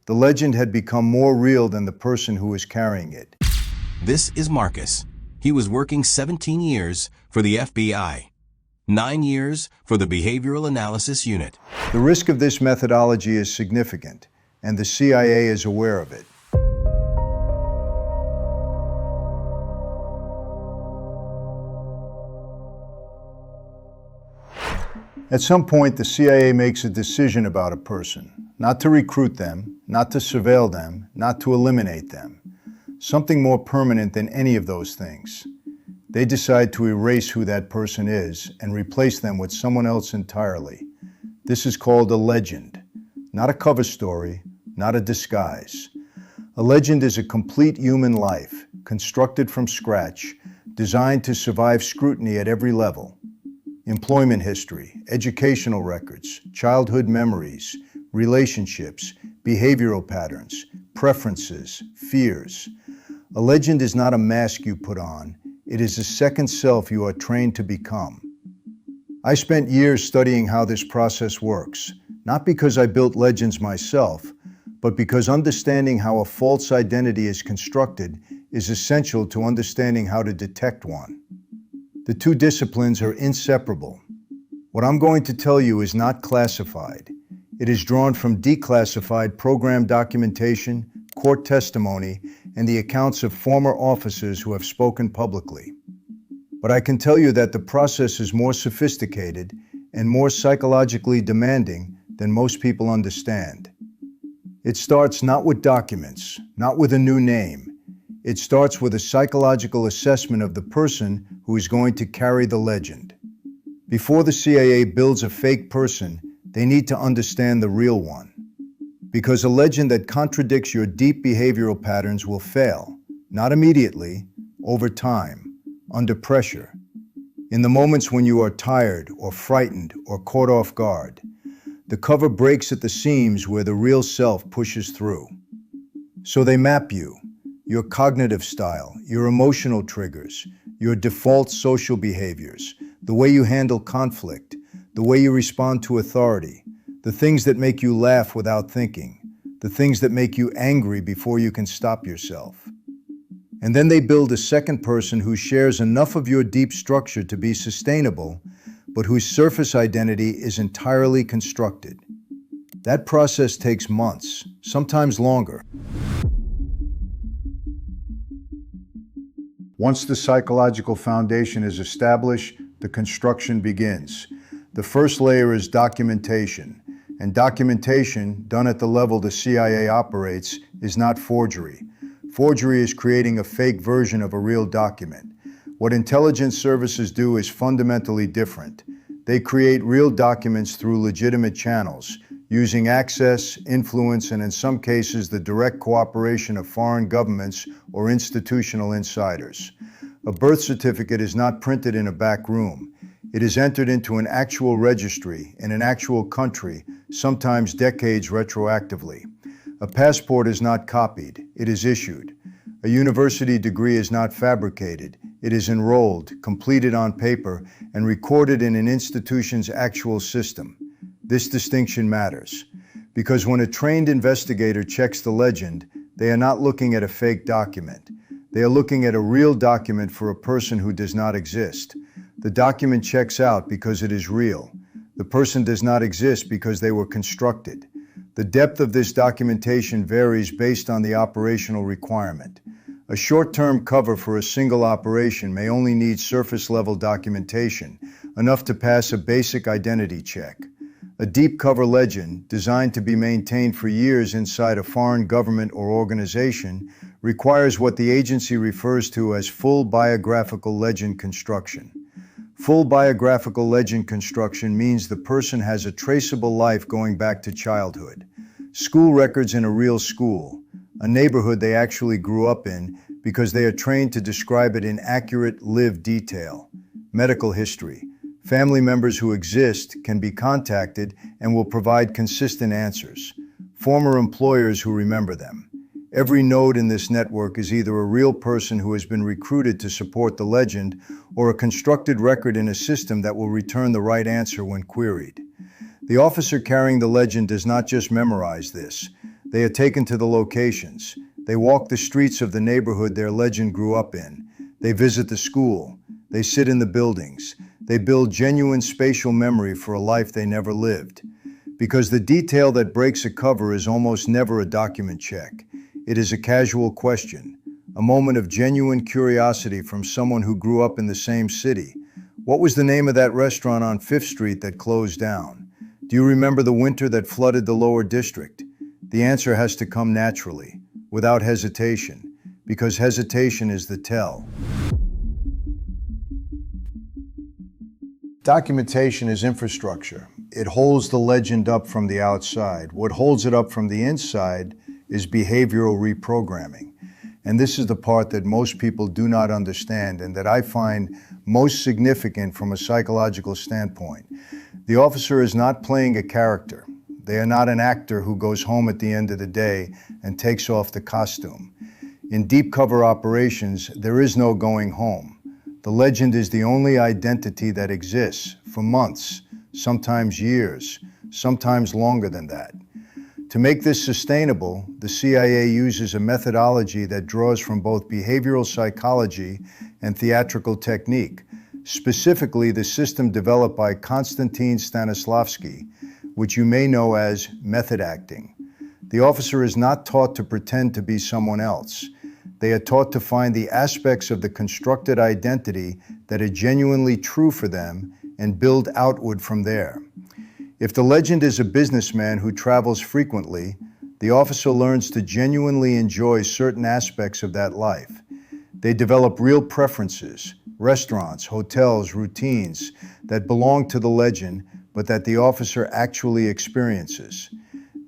The legend had become more real than the person who was carrying it. This is Marcus. He was working 17 years for the FBI, 9 years for the Behavioral Analysis Unit. The risk of this methodology is significant, and the CIA is aware of it. At some point, the CIA makes a decision about a person, not to recruit them, not to surveil them, not to eliminate them. Something more permanent than any of those things. They decide to erase who that person is and replace them with someone else entirely. This is called a legend, not a cover story, not a disguise. A legend is a complete human life, constructed from scratch, designed to survive scrutiny at every level. Employment history, educational records, childhood memories, relationships, behavioral patterns, preferences, fears. A legend is not a mask you put on. It is a second self you are trained to become. I spent years studying how this process works, not because I built legends myself, but because understanding how a false identity is constructed is essential to understanding how to detect one. The two disciplines are inseparable. What I'm going to tell you is not classified. It is drawn from declassified program documentation, court testimony, and the accounts of former officers who have spoken publicly. But I can tell you that the process is more sophisticated and more psychologically demanding than most people understand. It starts not with documents, not with a new name. It starts with a psychological assessment of the person who is going to carry the legend. Before the CIA builds a fake person, they need to understand the real one. Because a legend that contradicts your deep behavioral patterns will fail, not immediately, over time, under pressure. In the moments when you are tired or frightened or caught off guard, the cover breaks at the seams where the real self pushes through. So they map you. Your cognitive style, your emotional triggers, your default social behaviors, the way you handle conflict, the way you respond to authority, the things that make you laugh without thinking, the things that make you angry before you can stop yourself. And then they build a second person who shares enough of your deep structure to be sustainable, but whose surface identity is entirely constructed. That process takes months, sometimes longer. Once the psychological foundation is established, the construction begins. The first layer is documentation, and documentation, done at the level the CIA operates, is not forgery. Forgery is creating a fake version of a real document. What intelligence services do is fundamentally different. They create real documents through legitimate channels, using access, influence, and in some cases, the direct cooperation of foreign governments or institutional insiders. A birth certificate is not printed in a back room. It is entered into an actual registry in an actual country, sometimes decades retroactively. A passport is not copied, it is issued. A university degree is not fabricated. It is enrolled, completed on paper, and recorded in an institution's actual system. This distinction matters, because when a trained investigator checks the legend, they are not looking at a fake document. They are looking at a real document for a person who does not exist. The document checks out because it is real. The person does not exist because they were constructed. The depth of this documentation varies based on the operational requirement. A short-term cover for a single operation may only need surface-level documentation, enough to pass a basic identity check. A deep cover legend, designed to be maintained for years inside a foreign government or organization, requires what the agency refers to as full biographical legend construction. Full biographical legend construction means the person has a traceable life going back to childhood. School records in a real school, a neighborhood they actually grew up in because they are trained to describe it in accurate, lived detail. Medical history. Family members who exist can be contacted and will provide consistent answers. Former employers who remember them. Every node in this network is either a real person who has been recruited to support the legend or a constructed record in a system that will return the right answer when queried. The officer carrying the legend does not just memorize this. They are taken to the locations. They walk the streets of the neighborhood their legend grew up in. They visit the school. They sit in the buildings. They build genuine spatial memory for a life they never lived. Because the detail that breaks a cover is almost never a document check. It is a casual question, a moment of genuine curiosity from someone who grew up in the same city. What was the name of that restaurant on 5th Street that closed down? Do you remember the winter that flooded the lower district? The answer has to come naturally, without hesitation, because hesitation is the tell. Documentation is infrastructure. It holds the legend up from the outside. What holds it up from the inside is behavioral reprogramming. And this is the part that most people do not understand and that I find most significant from a psychological standpoint. The officer is not playing a character. They are not an actor who goes home at the end of the day and takes off the costume. In deep cover operations, there is no going home. The legend is the only identity that exists for months, sometimes years, sometimes longer than that. To make this sustainable, the CIA uses a methodology that draws from both behavioral psychology and theatrical technique, specifically the system developed by Konstantin Stanislavski, which you may know as method acting. The officer is not taught to pretend to be someone else. They are taught to find the aspects of the constructed identity that are genuinely true for them and build outward from there. If the legend is a businessman who travels frequently, the officer learns to genuinely enjoy certain aspects of that life. They develop real preferences, restaurants, hotels, routines that belong to the legend, but that the officer actually experiences.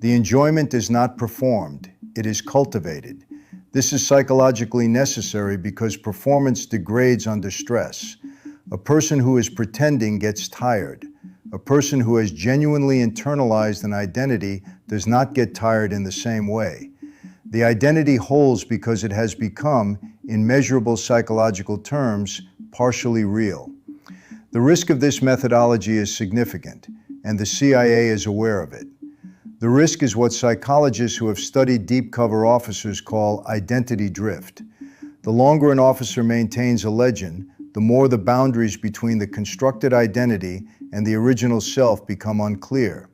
The enjoyment is not performed, it is cultivated. This is psychologically necessary because performance degrades under stress. A person who is pretending gets tired. A person who has genuinely internalized an identity does not get tired in the same way. The identity holds because it has become, in measurable psychological terms, partially real. The risk of this methodology is significant, and the CIA is aware of it. The risk is what psychologists who have studied deep cover officers call identity drift. The longer an officer maintains a legend, the more the boundaries between the constructed identity and the original self become unclear.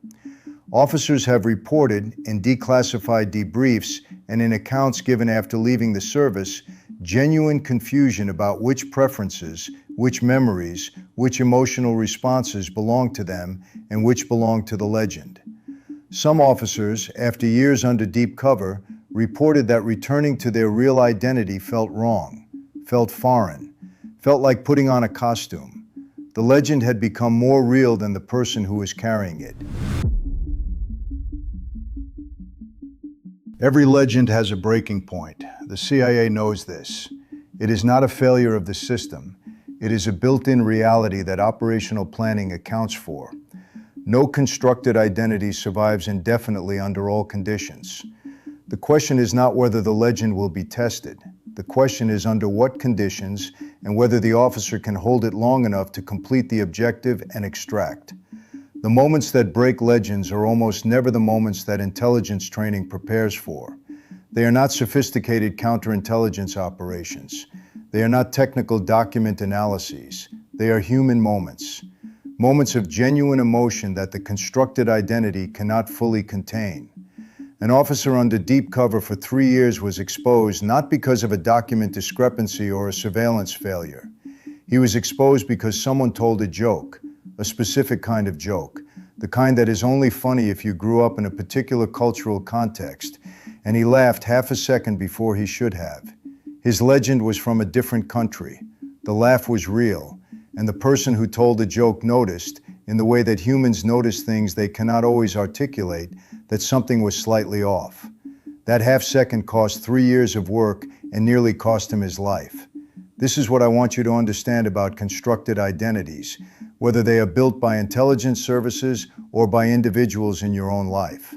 Officers have reported in declassified debriefs and in accounts given after leaving the service genuine confusion about which preferences, which memories, which emotional responses belong to them and which belong to the legend. Some officers, after years under deep cover, reported that returning to their real identity felt wrong, felt foreign, felt like putting on a costume. The legend had become more real than the person who was carrying it. Every legend has a breaking point. The CIA knows this. It is not a failure of the system. It is a built-in reality that operational planning accounts for. No constructed identity survives indefinitely under all conditions. The question is not whether the legend will be tested. The question is under what conditions and whether the officer can hold it long enough to complete the objective and extract. The moments that break legends are almost never the moments that intelligence training prepares for. They are not sophisticated counterintelligence operations. They are not technical document analyses. They are human moments. Moments of genuine emotion that the constructed identity cannot fully contain. An officer under deep cover for 3 years was exposed not because of a document discrepancy or a surveillance failure. He was exposed because someone told a joke, a specific kind of joke, the kind that is only funny if you grew up in a particular cultural context, and he laughed half a second before he should have. His legend was from a different country. The laugh was real, and the person who told the joke noticed, in the way that humans notice things they cannot always articulate, that something was slightly off. That half second cost 3 years of work and nearly cost him his life. This is what I want you to understand about constructed identities, whether they are built by intelligence services or by individuals in your own life.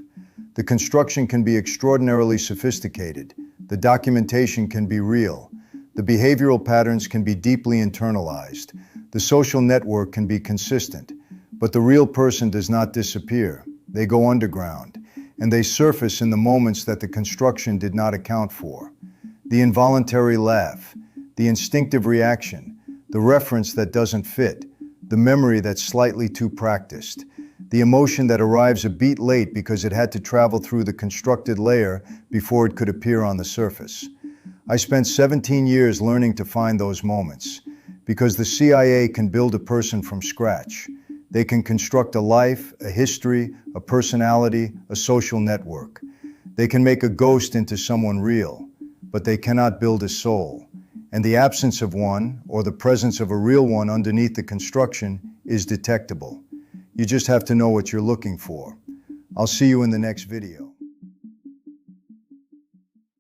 The construction can be extraordinarily sophisticated. The documentation can be real. The behavioral patterns can be deeply internalized. The social network can be consistent. But the real person does not disappear. They go underground. and they surface in the moments that the construction did not account for. The involuntary laugh, the instinctive reaction, the reference that doesn't fit, the memory that's slightly too practiced, the emotion that arrives a beat late because it had to travel through the constructed layer before it could appear on the surface. I spent 17 years learning to find those moments, because the CIA can build a person from scratch. They can construct a life, a history, a personality, a social network. They can make a ghost into someone real, but they cannot build a soul. And the absence of one, or the presence of a real one underneath the construction, is detectable. You just have to know what you're looking for. I'll see you in the next video.